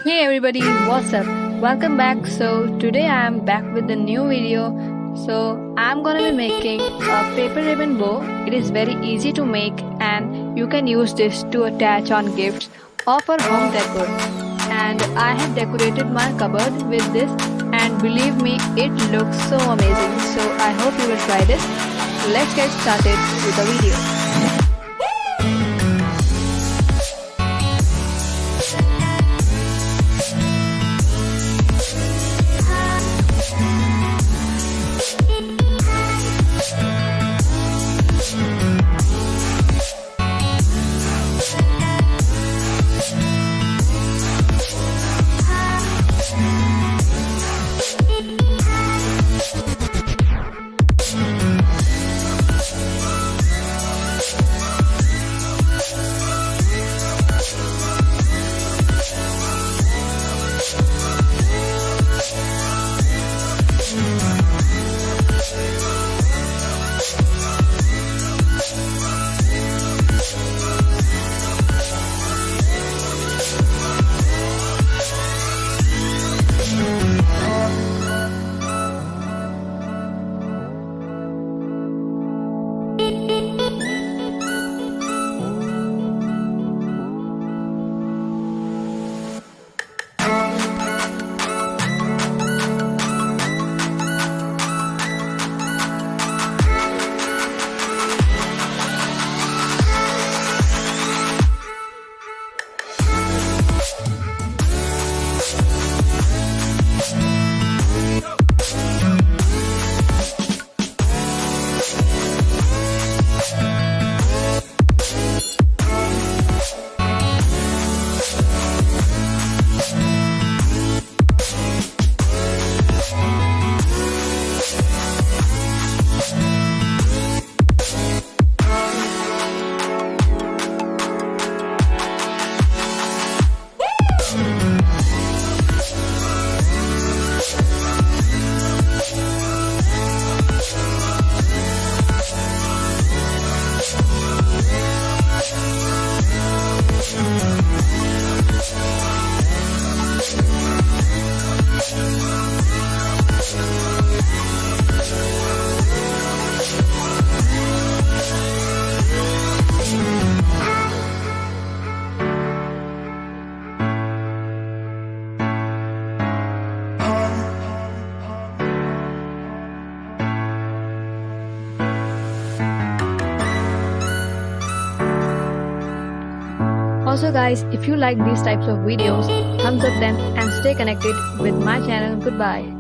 Hey everybody, what's up? Welcome back. So today I am back with a new video. So I'm gonna be making a paper ribbon bow. It is very easy to make and you can use this to attach on gifts or for home decor. And I have decorated my cupboard with this and believe me, it looks so amazing. So I hope you will try this. Let's get started with the video. Also guys, if you like these types of videos, thumbs up them and stay connected with my channel. Goodbye.